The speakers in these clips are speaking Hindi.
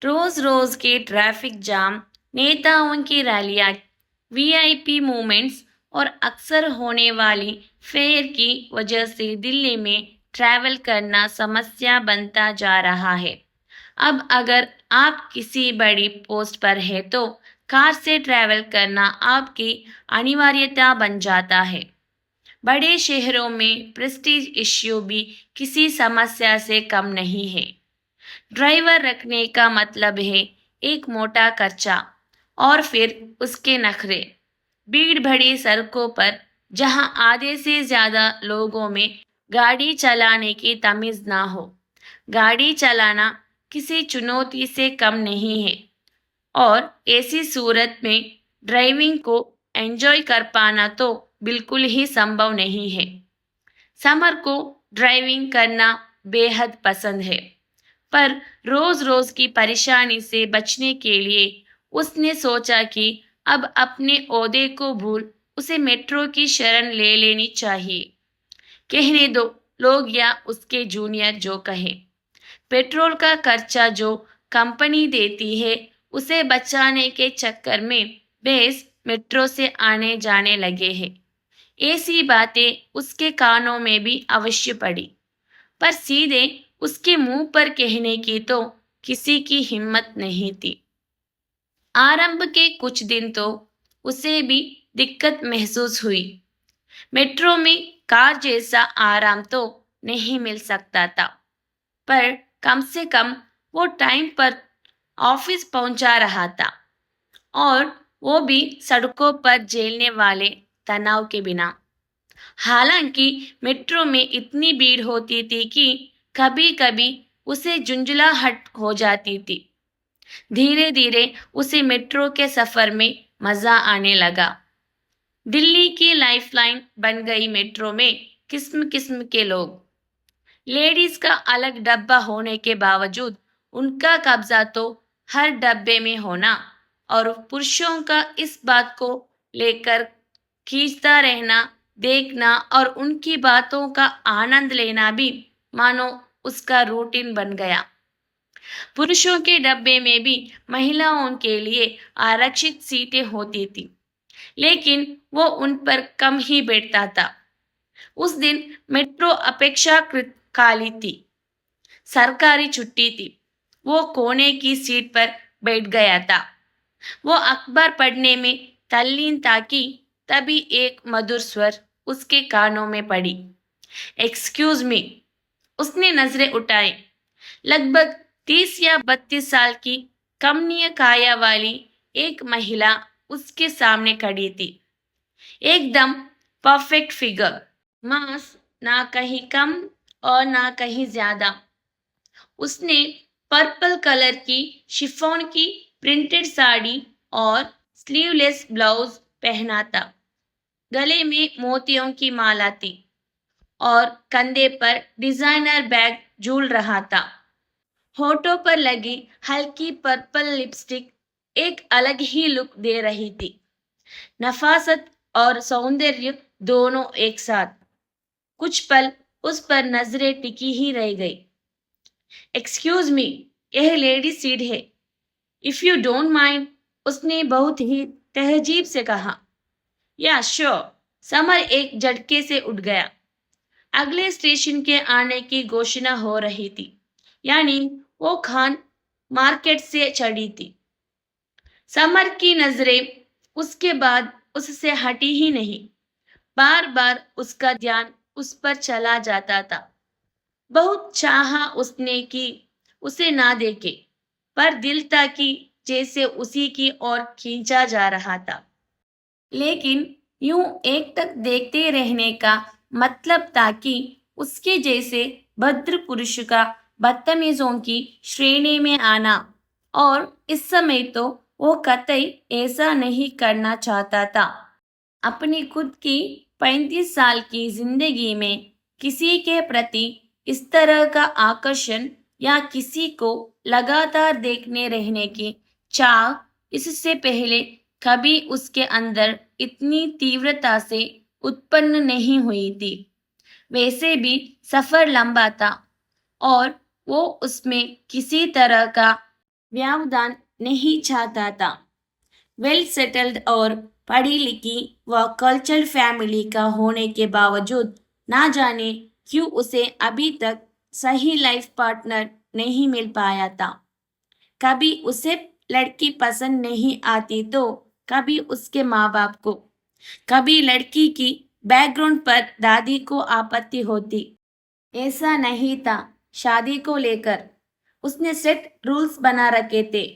रोज रोज के ट्रैफिक जाम, नेताओं की रैलियां, वीआईपी मूवमेंट्स और अक्सर होने वाली फेयर की वजह से दिल्ली में ट्रैवल करना समस्या बनता जा रहा है। अब अगर आप किसी बड़ी पोस्ट पर है तो कार से ट्रैवल करना आपकी अनिवार्यता बन जाता है। बड़े शहरों में प्रेस्टीज इश्यू भी किसी समस्या से कम नहीं है। ड्राइवर रखने का मतलब है एक मोटा खर्चा और फिर उसके नखरे। भीड़ भरी सड़कों पर जहां आधे से ज्यादा लोगों में गाड़ी चलाने की तमीज ना हो। गाड़ी चलाना किसी चुनौती से कम नहीं है और ऐसी सूरत में ड्राइविंग को एंजॉय कर पाना तो बिल्कुल ही संभव नहीं है। समर को ड्राइविंग करना बेहद पसंद है, पर रोज रोज की परेशानी से बचने के लिए उसने सोचा कि अब अपने ओहदे को भूल उसे मेट्रो की शरण ले लेनी चाहिए। कहने दो लोग या उसके जूनियर जो कहे। पेट्रोल का खर्चा जो कंपनी देती है उसे बचाने के चक्कर में बेस मेट्रो से आने जाने लगे हैं। ऐसी बातें उसके कानों में भी अवश्य पड़ी, पर सीधे उसके मुंह पर कहने की तो किसी की हिम्मत नहीं थी। आरंभ के कुछ दिन तो उसे भी दिक्कत महसूस हुई। मेट्रो में कार जैसा आराम तो नहीं मिल सकता था, पर कम से कम वो टाइम पर ऑफिस पहुंचा रहा था और वो भी सड़कों पर झेलने वाले तनाव के बिना। हालांकि मेट्रो में इतनी भीड़ होती थी कि कभी कभी उसे झुंझलाहट हो जाती थी। धीरे धीरे उसे मेट्रो के सफर में मजा आने लगा। दिल्ली की लाइफलाइन बन गई मेट्रो में किस्म किस्म के लोग। लेडीज का अलग डब्बा होने के बावजूद उनका कब्जा तो हर डब्बे में होना और पुरुषों का इस बात को लेकर खींचता रहना, देखना और उनकी बातों का आनंद लेना भी मानो उसका रूटीन बन गया। पुरुषों के डब्बे में भी महिलाओं के लिए आरक्षित सीटें होती थी, लेकिन वो उन पर कम ही बैठता था। उस दिन मेट्रो अपेक्षाकृत खाली थी। सरकारी छुट्टी थी। वो कोने की सीट पर बैठ गया था। वो अखबार पढ़ने में तल्लीन था कि तभी एक मधुर स्वर उसके कानों में पड़ी। Excuse me. उसने नजरें उठाई। लगभग 30 या 32 साल की कमनीय काया वाली एक महिला उसके सामने खड़ी थी। एकदम परफेक्ट फिगर, मांस ना कहीं कम और ना कहीं ज्यादा। उसने पर्पल कलर की शिफॉन की प्रिंटेड साड़ी और स्लीवलेस ब्लाउज पहना था। गले में मोतियों की माला थी और कंधे पर डिजाइनर बैग झूल रहा था। होठों पर लगी हल्की पर्पल लिपस्टिक एक अलग ही लुक दे रही थी। नफासत और सौंदर्य दोनों एक साथ। कुछ पल उस पर नजरें टिकी ही रह गई। एक्सक्यूज मी, यह लेडी सीट है, इफ यू डोंट माइंड, उसने बहुत ही तहजीब से कहा। या श्योर। समर एक झटके से उठ गया। अगले स्टेशन के आने की घोषणा हो रही थी, यानी वो खान मार्केट से चढ़ी थी। समर की नजरें उसके बाद उससे हटी ही नहीं। बार बार उसका ध्यान उस पर चला जाता था। बहुत चाहा उसने कि उसे ना देखे, पर दिल था कि जैसे उसी की ओर खींचा जा रहा था। लेकिन यूं एकटक देखते रहने का मतलब था कि उसके जैसे भद्र पुरुष का बदतमीजों की श्रेणी में आना, और इस समय तो वो कतई ऐसा नहीं करना चाहता था। अपनी खुद की 35 साल की जिंदगी में किसी के प्रति इस तरह का आकर्षण या किसी को लगातार देखने रहने की चाह इससे पहले कभी उसके अंदर इतनी तीव्रता से उत्पन्न नहीं हुई थी। वैसे भी सफर लंबा था और वो उसमें किसी तरह का व्यवधान नहीं चाहता था। वेल सेटल्ड और पढ़ी लिखी व कल्चरल फैमिली का होने के बावजूद ना जाने क्यों उसे अभी तक सही लाइफ पार्टनर नहीं मिल पाया था। कभी उसे लड़की पसंद नहीं आती तो कभी उसके माँ बाप को, कभी लड़की की बैकग्राउंड पर दादी को आपत्ति होती। ऐसा नहीं था। शादी को लेकर उसने सेट रूल्स बना रखे थे,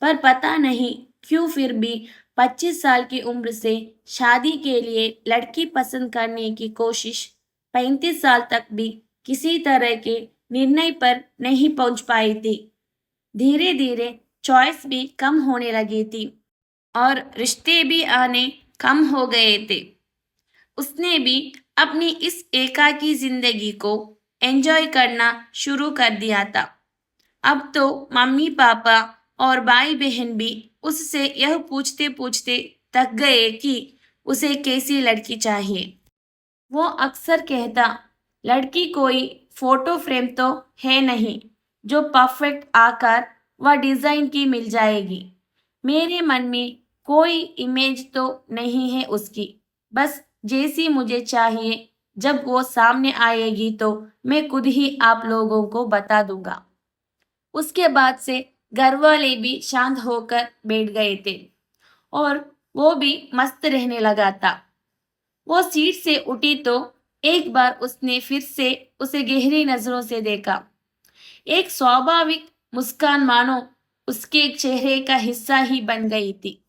पर पता नहीं क्यों फिर भी 25 साल की उम्र से शादी के लिए लड़की पसंद करने की कोशिश 35 साल तक भी किसी तरह के निर्णय पर नहीं पहुंच पाई थी। धीरे धीरे चॉइस भी कम होने लगी थी और रिश्ते भी आने कम हो गए थे। उसने भी अपनी इस एकाकी जिंदगी को एंजॉय करना शुरू कर दिया था। अब तो मम्मी पापा और भाई बहन भी उससे यह पूछते पूछते थक गए कि उसे कैसी लड़की चाहिए। वो अक्सर कहता, लड़की कोई फोटो फ्रेम तो है नहीं जो परफेक्ट आकार व डिजाइन की मिल जाएगी। मेरे मन में कोई इमेज तो नहीं है उसकी, बस जैसी मुझे चाहिए जब वो सामने आएगी तो मैं खुद ही आप लोगों को बता दूंगा। उसके बाद से घर वाले भी शांत होकर बैठ गए थे और वो भी मस्त रहने लगा था। वो सीट से उठी तो एक बार उसने फिर से उसे गहरी नजरों से देखा। एक स्वाभाविक मुस्कान मानो उसके चेहरे का हिस्सा ही बन गई थी।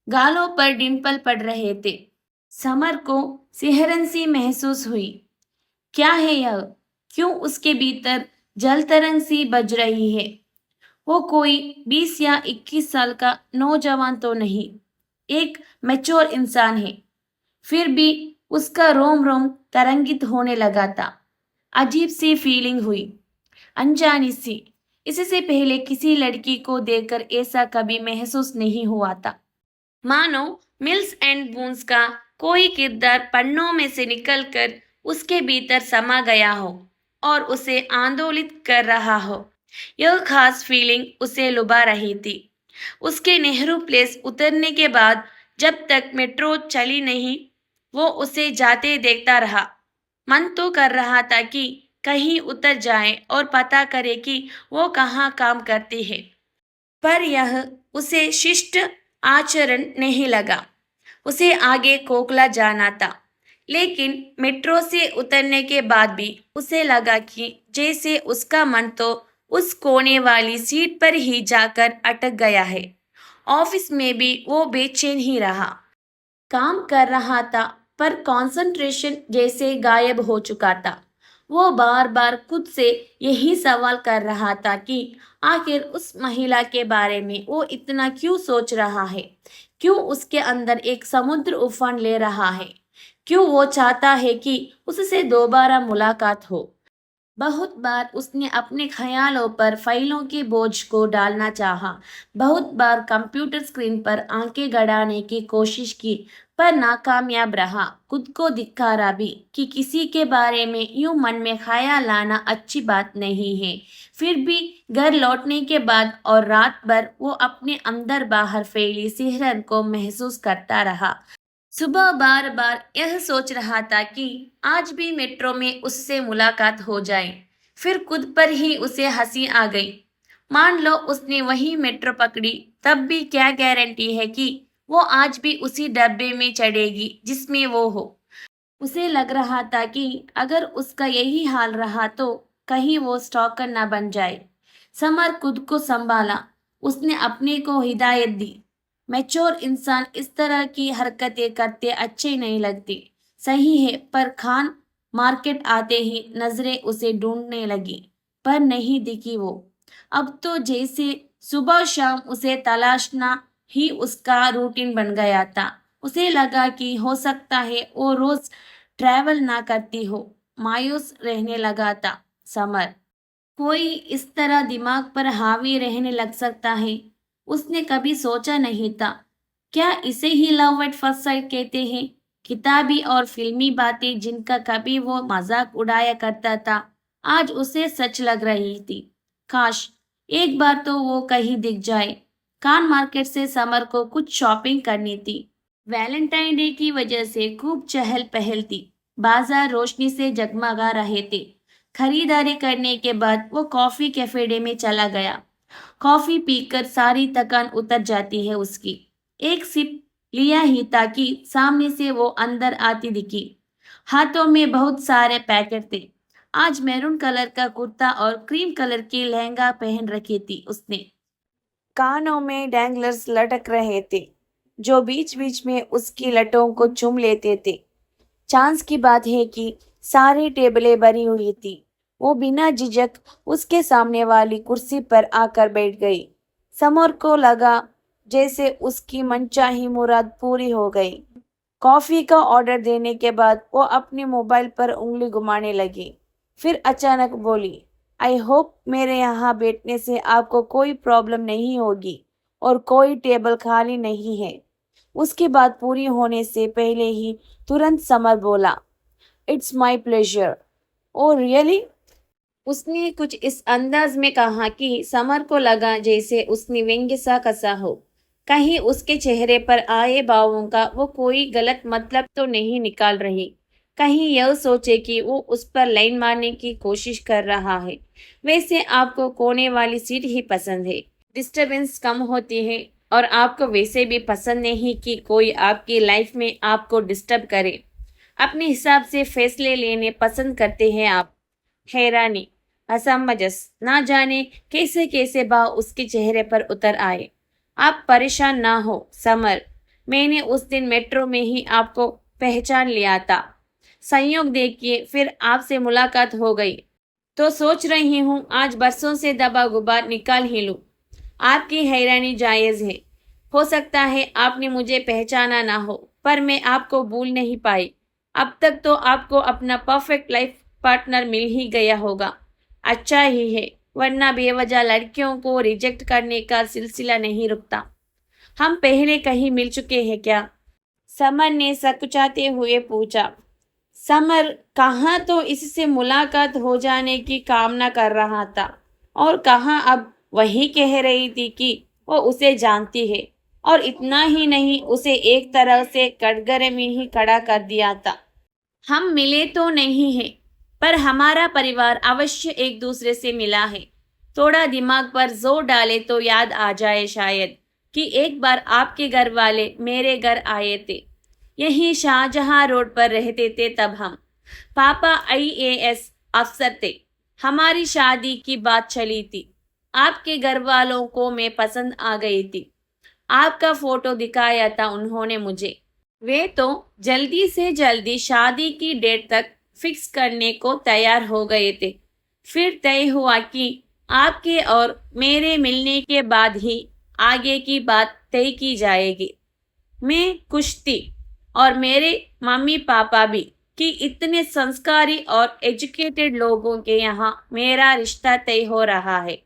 गालों पर डिंपल पड़ रहे थे। समर को सिहरन सी महसूस हुई। क्या है यह? क्यों उसके भीतर जल तरंग सी बज रही है? वो कोई 20 या 21 साल का नौजवान तो नहीं, एक मैच्योर इंसान है। फिर भी उसका रोम रोम तरंगित होने लगा था। अजीब सी फीलिंग हुई, अनजानी सी। इससे पहले किसी लड़की को देखकर ऐसा कभी महसूस नहीं हुआ था। मानो मिल्स एंड बूंस का कोई किरदार पन्नों में से निकलकर उसके भीतर समा गया हो और उसे आंदोलित कर रहा हो। यह खास फीलिंग उसे लुभा रही थी। उसके नेहरू प्लेस उतरने के बाद जब तक मेट्रो चली नहीं, वो उसे जाते देखता रहा। मन तो कर रहा था कि कहीं उतर जाए और पता करे कि वो कहाँ काम करती है, पर यह उसे शिष्ट आचरण नहीं लगा। उसे आगे कोकला जाना था। लेकिन मेट्रो से उतरने के बाद भी उसे लगा कि जैसे उसका मन तो उस कोने वाली सीट पर ही जाकर अटक गया है। ऑफिस में भी वो बेचैन ही रहा। काम कर रहा था पर कंसंट्रेशन जैसे गायब हो चुका था। वो बार बार खुद से यही सवाल कर रहा था कि आखिर उस महिला के बारे में वो इतना क्यों सोच रहा है? क्यों उसके अंदर एक समुद्र उफान ले रहा है? क्यों वो चाहता है कि उससे दोबारा मुलाकात हो? बहुत बार उसने अपने ख्यालों पर फाइलों के बोझ को डालना चाहा। बहुत बार कंप्यूटर स्क्रीन पर आंखें गड़ाने की कोशिश की, पर नाकामयाब रहा। खुद को धिक्कारा भी कि किसी के बारे में यूं मन में ख्याल लाना अच्छी बात नहीं है। फिर भी घर लौटने के बाद और रात भर वो अपने अंदर बाहर फैली सिहरन को महसूस करता रहा। सुबह बार बार यह सोच रहा था कि आज भी मेट्रो में उससे मुलाकात हो जाए। फिर खुद पर ही उसे हंसी आ गई। मान लो उसने वही मेट्रो पकड़ी, तब भी क्या गारंटी है कि वो आज भी उसी डब्बे में चढ़ेगी जिसमें वो हो। उसे लग रहा था कि अगर उसका यही हाल रहा तो कहीं वो स्टॉकर ना बन जाए। समर खुद को संभाला। उसने अपने को हिदायत दी, मैच्योर इंसान इस तरह की हरकतें करते अच्छे नहीं लगती। सही है, पर खान मार्केट आते ही नजरें उसे ढूंढने लगी, पर नहीं दिखी वो। अब तो जैसे सुबह शाम उसे तलाशना ही उसका रूटीन बन गया था। उसे लगा कि हो सकता है वो रोज ट्रैवल ना करती हो। मायूस रहने लगा था समर। कोई इस तरह दिमाग पर हावी रहने लग सकता है, उसने कभी सोचा नहीं था। क्या इसे ही लव एट फर्स्ट साइट कहते हैं? किताबी और फिल्मी बातें जिनका कभी वो मजाक उड़ाया करता था, आज उसे सच लग रही थी। काश एक बार तो वो कहीं दिख जाए। कान मार्केट से समर को कुछ शॉपिंग करनी थी। वैलेंटाइन डे की वजह से खूब चहल पहल थी। बाजार रोशनी से जगमगा रहे थे। खरीदारी करने के बाद वो कॉफी कैफेडे में चला गया। कॉफी पीकर सारी थकान उतर जाती है उसकी। एक सिप लिया ही ताकि सामने से वो अंदर आती दिखी। हाथों में बहुत सारे पैकेट थे। आज मैरून कलर का कुर्ता और क्रीम कलर की लहंगा पहन रखी थी उसने। कानों में डैंगलर्स लटक रहे थे जो बीच बीच में उसकी लटों को चूम लेते थे। चांस की बात है कि सारी टेबलें भरी हुई थी। वो बिना झिझक उसके सामने वाली कुर्सी पर आकर बैठ गई। समर को लगा जैसे उसकी मनचाही मुराद पूरी हो गई। कॉफी का ऑर्डर देने के बाद वो अपने मोबाइल पर उंगली घुमाने लगी। फिर अचानक बोली, आई होप मेरे यहाँ बैठने से आपको कोई प्रॉब्लम नहीं होगी और कोई टेबल खाली नहीं है। उसकी बात पूरी होने से पहले ही तुरंत समर बोला, it's my pleasure. Oh really? उसने कुछ इस अंदाज में कहा कि समर को लगा जैसे उसने व्यंग्य सा कसा हो। कहीं उसके चेहरे पर आए भावों का वो कोई गलत मतलब तो नहीं निकाल रही। कहीं यह सोचे कि वो उस पर लाइन मारने की कोशिश कर रहा है। वैसे आपको कोने वाली सीट ही पसंद है। डिस्टरबेंस कम होती है और आपको वैसे भी पसंद नहीं कि कोई आपकी लाइफ में आपको डिस्टर्ब करे। अपने हिसाब से फैसले लेने पसंद करते हैं आप। हैरानी, असमंजस, ना जाने कैसे कैसे भाव उसके चेहरे पर उतर आए। आप परेशान ना हो समर, मैंने उस दिन मेट्रो में ही आपको पहचान लिया था। संयोग देखिए फिर आपसे मुलाकात हो गई तो सोच रही हूँ आज बरसों से दबा गुबार निकाल ही लूँ। आपकी हैरानी जायज़ है। हो सकता है आपने मुझे पहचाना ना हो पर मैं आपको भूल नहीं पाई। अब तक तो आपको अपना परफेक्ट लाइफ पार्टनर मिल ही गया होगा। अच्छा ही है, वरना बेवजह लड़कियों को रिजेक्ट करने का सिलसिला नहीं रुकता। हम पहले कहीं मिल चुके हैं क्या? समर ने सकुचाते हुए पूछा। समर कहाँ तो इससे मुलाकात हो जाने की कामना कर रहा था और कहाँ अब वही कह रही थी कि वो उसे जानती है और इतना ही नहीं उसे एक तरह से कटघरे में ही खड़ा कर दिया था। हम मिले तो नहीं हैं पर हमारा परिवार अवश्य एक दूसरे से मिला है। थोड़ा दिमाग पर जोर डाले तो याद आ जाए शायद कि एक बार आपके घर वाले मेरे घर आए थे। यही शाहजहां रोड पर रहते थे तब हम। पापा आईएएस अफसर थे। हमारी शादी की बात चली थी। आपके घर वालों को मैं पसंद आ गई थी। आपका फोटो दिखाया था उन्होंने मुझे। वे तो जल्दी से जल्दी शादी की डेट तक फिक्स करने को तैयार हो गए थे। फिर तय हुआ कि आपके और मेरे मिलने के बाद ही आगे की बात तय की जाएगी। मैं खुश थी और मेरे मम्मी पापा भी कि इतने संस्कारी और एजुकेटेड लोगों के यहाँ मेरा रिश्ता तय हो रहा है।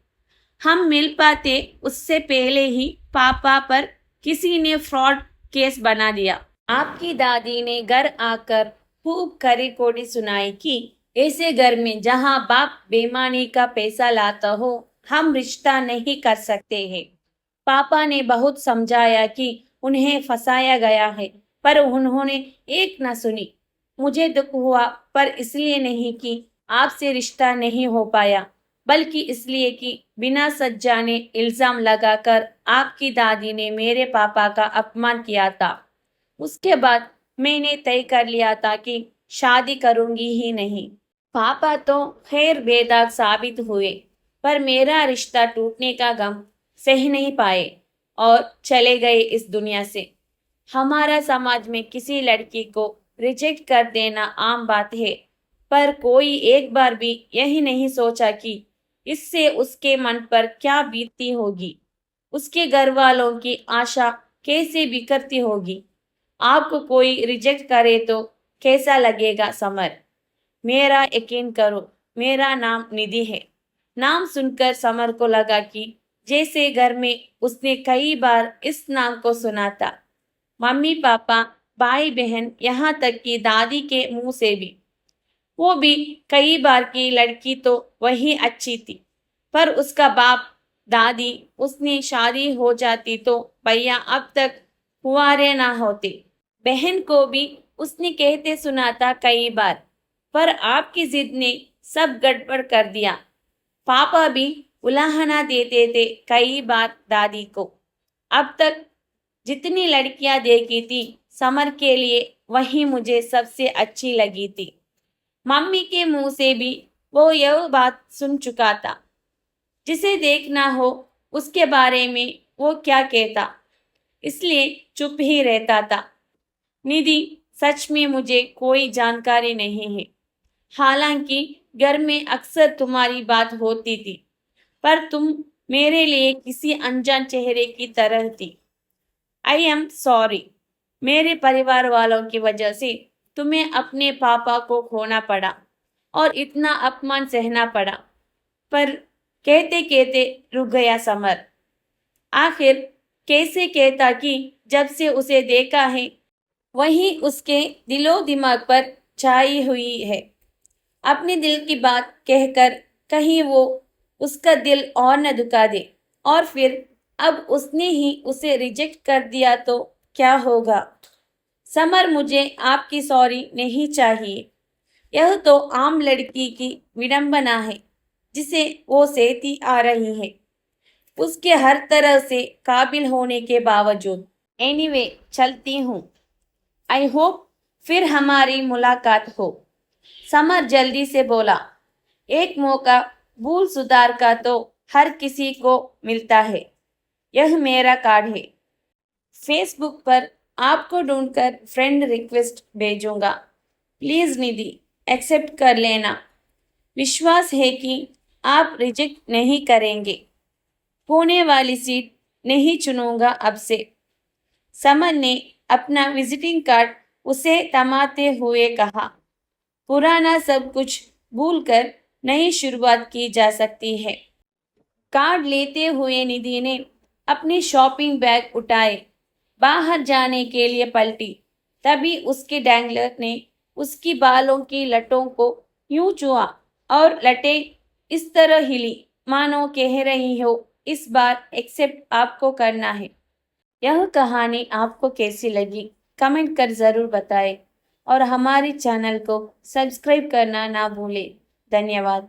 हम मिल पाते उससे पहले ही पापा पर किसी ने फ्रॉड केस बना दिया। आपकी दादी ने घर आकर खूब खरी खोटी सुनाई कि ऐसे घर में जहां बाप बेईमानी का पैसा लाता हो हम रिश्ता नहीं कर सकते हैं। पापा ने बहुत समझाया कि उन्हें फंसाया गया है पर उन्होंने एक न सुनी। मुझे दुख हुआ पर इसलिए नहीं कि आपसे रिश्ता नहीं हो पाया बल्कि इसलिए कि बिना सच जाने इल्जाम लगाकर आपकी दादी ने मेरे पापा का अपमान किया था। उसके बाद मैंने तय कर लिया था कि शादी करूंगी ही नहीं। पापा तो खैर बेदाग साबित हुए पर मेरा रिश्ता टूटने का गम सह नहीं पाए और चले गए इस दुनिया से। हमारा समाज में किसी लड़की को रिजेक्ट कर देना आम बात है पर कोई एक बार भी यही नहीं सोचा कि इससे उसके मन पर क्या बीतती होगी, उसके घर वालों की आशा कैसे बिखरती होगी। आपको कोई रिजेक्ट करे तो कैसा लगेगा समर? मेरा यकीन करो, मेरा नाम निधि है। नाम सुनकर समर को लगा कि जैसे घर में उसने कई बार इस नाम को सुना था। मम्मी पापा, भाई बहन, यहाँ तक कि दादी के मुंह से भी। वो भी कई बार की लड़की तो वही अच्छी थी पर उसका बाप दादी, उसने शादी हो जाती तो भैया अब तक कुंवारे ना होते। बहन को भी उसने कहते सुना था कई बार, पर आपकी जिद ने सब गड़बड़ कर दिया। पापा भी उलाहना देते थे कई बार दादी को। अब तक जितनी लड़कियां देखी थी, समर के लिए वही मुझे सबसे अच्छी लगी थी। मम्मी के मुंह से भी वो यह बात सुन चुका था। जिसे देखना हो उसके बारे में वो क्या कहता, इसलिए चुप ही रहता था। निधि, सच में मुझे कोई जानकारी नहीं है। हालांकि घर में अक्सर तुम्हारी बात होती थी, पर तुम मेरे लिए किसी अनजान चेहरे की तरह थी। I am sorry. मेरे परिवार वालों की वजह से तुम्हें अपने पापा को खोना पड़ा और इतना अपमान सहना पड़ा। पर कहते कहते रुक गया समर। आखिर कैसे कहता कि जब से उसे देखा है वही उसके दिलो दिमाग पर छाई हुई है। अपने दिल की बात कहकर कहीं वो उसका दिल और न दुखा दे, और फिर अब उसने ही उसे रिजेक्ट कर दिया तो क्या होगा। समर, मुझे आपकी सॉरी नहीं चाहिए। यह तो आम लड़की की विडंबना है जिसे वो सहती आ रही है, उसके हर तरह से काबिल होने के बावजूद। एनीवे, चलती हूँ। आई होप फिर हमारी मुलाकात हो। समर जल्दी से बोला। एक मौका भूल सुधार का तो हर किसी को मिलता है। यह मेरा कार्ड है। फेसबुक पर आपको ढूंढकर फ्रेंड रिक्वेस्ट भेजूंगा। प्लीज निधि, एक्सेप्ट कर लेना। विश्वास है कि आप रिजेक्ट नहीं करेंगे। होने वाली सीट नहीं चुनूंगा अब से। समर ने अपना विजिटिंग कार्ड उसे थमाते हुए कहा। पुराना सब कुछ भूलकर नई शुरुआत की जा सकती है। कार्ड लेते हुए निधि ने अपनी शॉपिंग बैग उठाए, बाहर जाने के लिए पलटी। तभी उसके डैंगलर ने उसकी बालों की लटों को यूं छुआ और लटें इस तरह हिली मानो कह रही हो, इस बार एक्सेप्ट आपको करना है। यह कहानी आपको कैसी लगी कमेंट कर ज़रूर बताएं और हमारे चैनल को सब्सक्राइब करना ना भूलें। धन्यवाद।